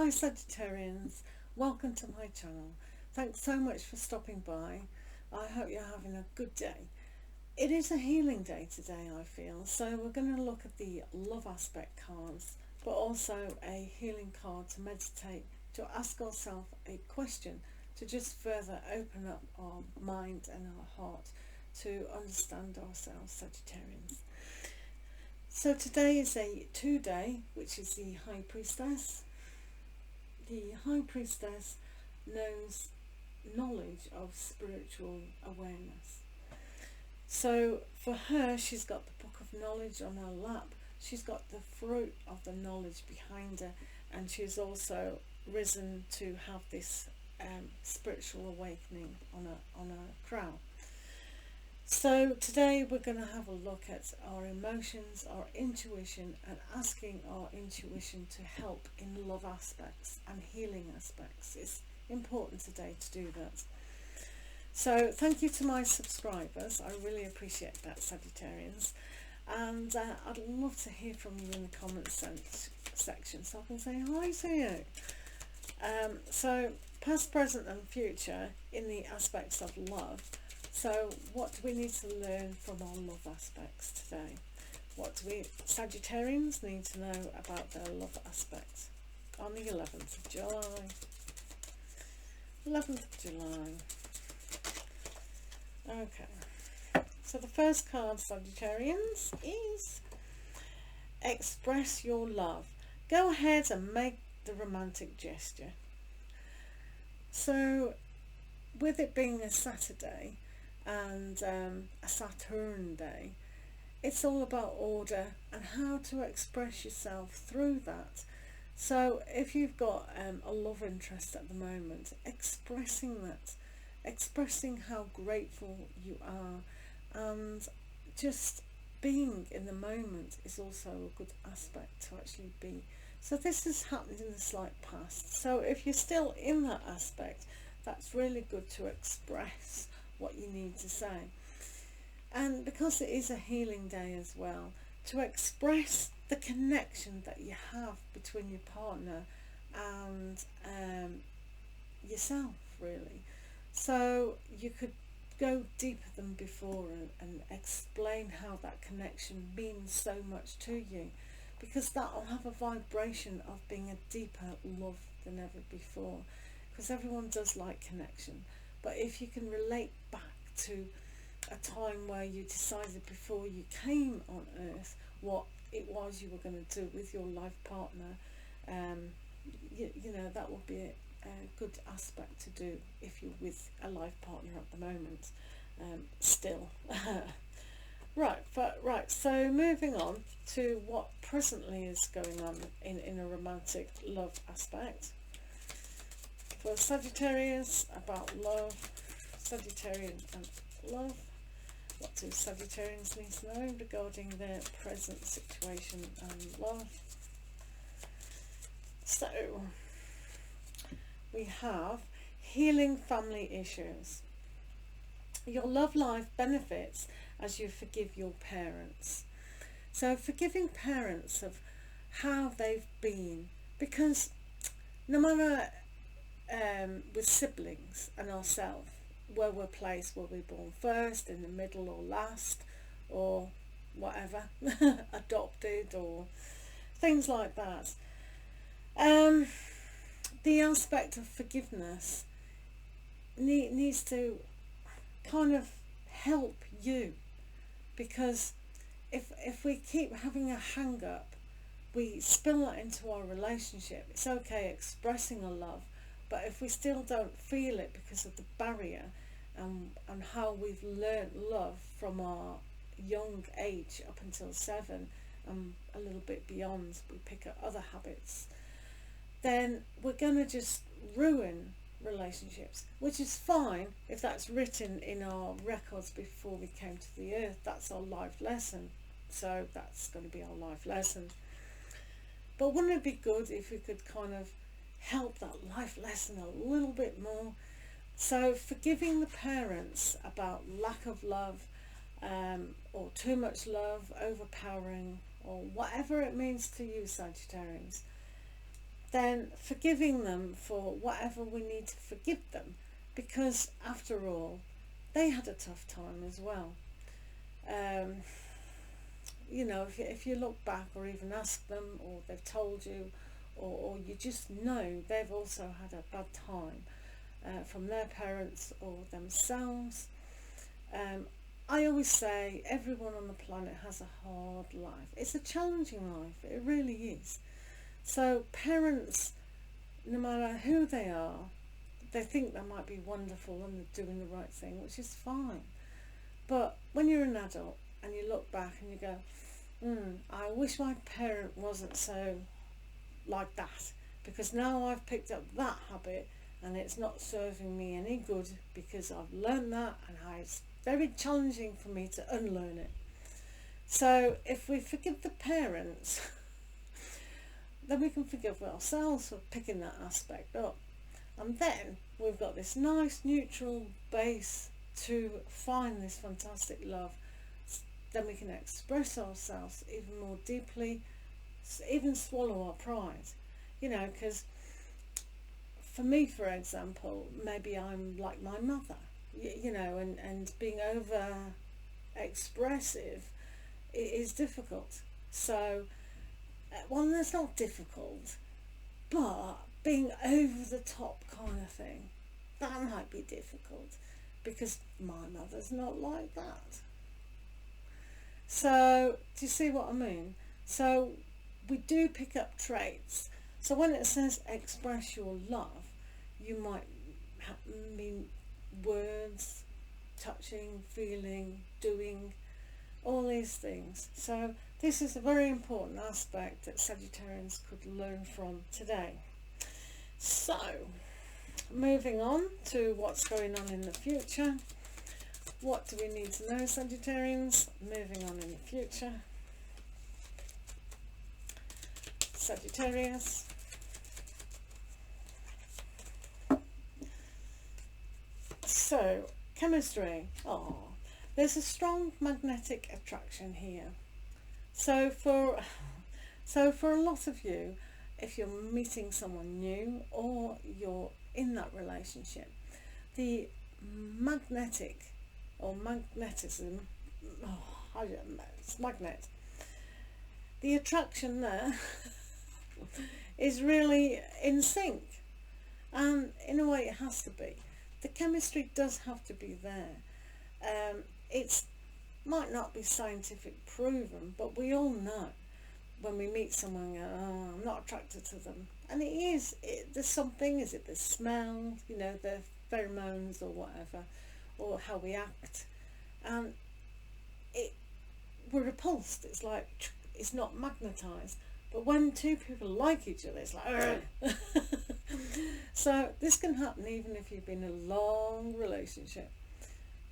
Hi Sagittarians, welcome to my channel. Thanks so much for stopping by. I hope you're having a good day. It is a healing day today, I feel, so we're going to look at the love aspect cards, but also a healing card to meditate, to ask ourselves a question, to just further open up our mind and our heart to understand ourselves, Sagittarians. So today is a 2-day, which is the High Priestess. The High Priestess knows knowledge of spiritual awareness. So for her, she's got the book of knowledge on her lap. She's got the fruit of the knowledge behind her, and she's also risen to have this spiritual awakening on a crown. So today we're going to have a look at our emotions, our intuition, and asking our intuition to help in love aspects and healing aspects. It's important today to do that. So thank you to my subscribers. I really appreciate that, Sagittarians. And I'd love to hear from you in the comments section so I can say hi to you. So past, present and future in the aspects of love. So what do we need to learn from our love aspects today? What do we Sagittarians need to know about their love aspects on the 11th of July? 11th of July. Okay. So the first card, Sagittarians, is express your love. Go ahead and make the romantic gesture. So with it being a Saturday, and a Saturn day, it's all about order and how to express yourself through that. So if you've got a love interest at the moment, expressing that, expressing how grateful you are, and just being in the moment is also a good aspect to actually be. So this has happened in the slight past, so if you're still in that aspect, that's really good to express what you need to say. And because it is a healing day as well, to express the connection that you have between your partner and yourself, really. So you could go deeper than before and explain how that connection means so much to you, because that will have a vibration of being a deeper love than ever before, because everyone does like connection. But if you can relate back to a time where you decided before you came on earth what it was you were going to do with your life partner, you know, that would be a good aspect to do if you're with a life partner at the moment, still. Right, so moving on to what presently is going on in a romantic love aspect. For Sagittarius, about love, Sagittarian and love. What do Sagittarians need to know regarding their present situation and love? So, we have healing family issues. Your love life benefits as you forgive your parents. So forgiving parents of how they've been, because no matter with siblings and ourselves, where we're placed, were we born first, in the middle or last, or whatever, adopted or things like that. The aspect of forgiveness needs to kind of help you, because if we keep having a hang up, we spill that into our relationship. It's okay expressing a love, but if we still don't feel it because of the barrier and how we've learnt love from our young age up until 7 and a little bit beyond, we pick up other habits, then we're going to just ruin relationships, which is fine if that's written in our records before we came to the earth. That's our life lesson, so that's going to be our life lesson. But wouldn't it be good if we could kind of help that life lesson a little bit more? So forgiving the parents about lack of love, or too much love, overpowering, or whatever it means to you, Sagittarians. then forgiving them for whatever we need to forgive them, because after all, they had a tough time as well. You know, if you look back or even ask them, or they've told you, or you just know they've also had a bad time from their parents or themselves. I always say everyone on the planet has a hard life. It's a challenging life, it really is. So parents, no matter who they are, they think they might be wonderful and they're doing the right thing, which is fine. But when you're an adult and you look back and you go, I wish my parent wasn't so like that, because now I've picked up that habit and it's not serving me any good, because I've learned that and it's very challenging for me to unlearn it. So if we forgive the parents, then we can forgive ourselves for picking that aspect up. And then we've got this nice neutral base to find this fantastic love. Then we can express ourselves even more deeply, even swallow our pride. You know, because for me, for example, maybe I'm like my mother, you know, and being over expressive is difficult. So, well, it's not difficult, but being over the top kind of thing, that might be difficult, because my mother's not like that. So, do you see what I mean? So, we do pick up traits. So when it says express your love, you might mean words, touching, feeling, doing, all these things. So this is a very important aspect that Sagittarians could learn from today. So moving on to what's going on in the future. What do we need to know, Sagittarians? Moving on in the future. Sagittarius. So, chemistry. Oh, there's a strong magnetic attraction here. So for a lot of you, if you're meeting someone new or you're in that relationship, the magnetic or magnetism, it's magnet, the attraction there is really in sync, and in a way it has to be. The chemistry does have to be there. It might not be scientific proven, but we all know when we meet someone, I'm not attracted to them, and it is. There's something. Is it the smell? You know, the pheromones or whatever, or how we act, and we're repulsed. It's like it's not magnetized. But when two people like each other, it's like so this can happen even if you've been in a long relationship.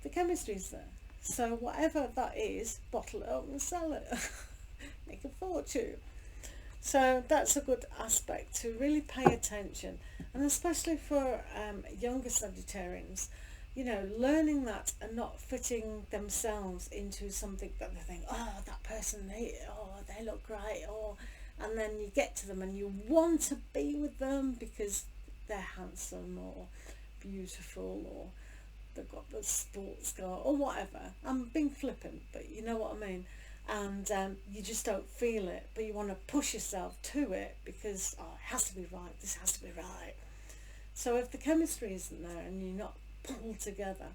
The chemistry's there. So whatever that is, bottle it up and sell it. Make a fortune. So that's a good aspect to really pay attention, and especially for younger Sagittarians, you know, learning that and not fitting themselves into something that they think, that person, they look great, and then you get to them and you want to be with them because they're handsome or beautiful, or they've got the sports car or whatever. I'm being flippant, but you know what I mean. And you just don't feel it, but you want to push yourself to it because it has to be right, this has to be right. So if the chemistry isn't there and you're not pulled together,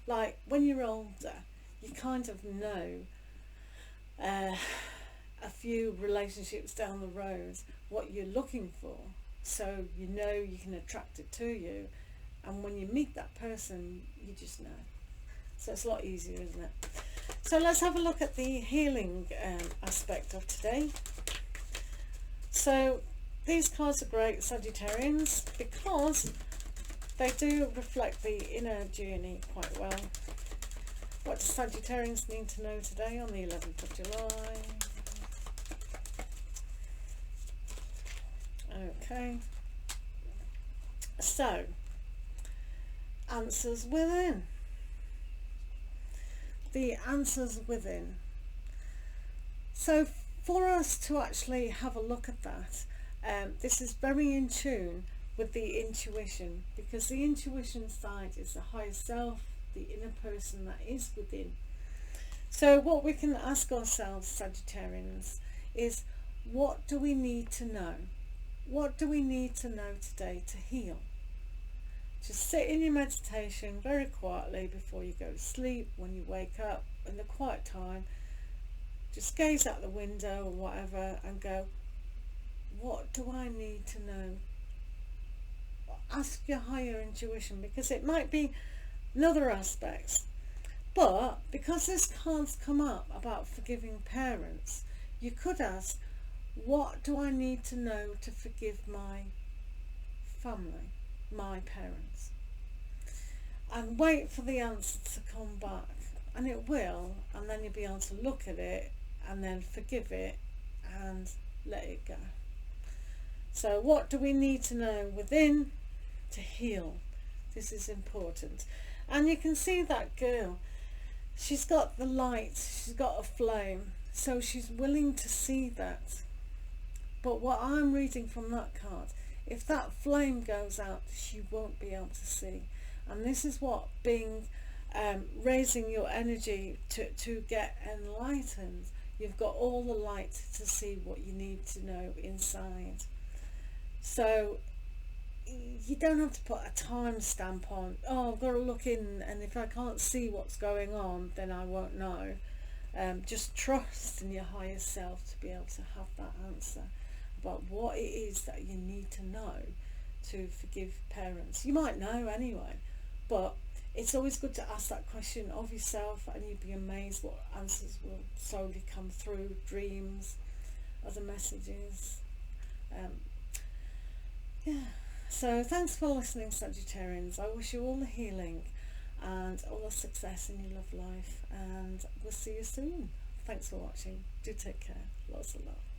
like when you're older, you kind of know a few relationships down the road what you're looking for, so you know you can attract it to you, and when you meet that person you just know. So it's a lot easier, isn't it? So let's have a look at the healing aspect of today. So these cards are great, Sagittarians, because they do reflect the inner journey quite well. What do Sagittarians need to know today on the 11th of July? Okay. So, answers within. The answers within. So for us to actually have a look at that, this is very in tune with the intuition, because the intuition side is the higher self, the inner person that is within. So what we can ask ourselves, Sagittarians, is what do we need to know? What do we need to know today to heal? Just sit in your meditation very quietly before you go to sleep, when you wake up, in the quiet time. Just gaze out the window or whatever and go, what do I need to know? Ask your higher intuition, because it might be in other aspects. But because this can't come up about forgiving parents, you could ask, what do I need to know to forgive my family, my parents? And wait for the answer to come back. And it will, and then you'll be able to look at it and then forgive it and let it go. So what do we need to know within to heal? This is important. And you can see that girl, she's got the light, she's got a flame, so she's willing to see that. But what I'm reading from that card, if that flame goes out, she won't be able to see. And this is what being raising your energy to get enlightened. You've got all the light to see what you need to know inside. So you don't have to put a time stamp on, oh, I've got to look in, and if I can't see what's going on, then I won't know. Just trust in your higher self to be able to have that answer about what it is that you need to know to forgive parents. You might know anyway, but it's always good to ask that question of yourself, and you'd be amazed what answers will slowly come through. Dreams, other messages. Yeah. So thanks for listening, Sagittarians. I wish you all the healing and all the success in your love life, and we'll see you soon. Thanks for watching. Do take care. Lots of love.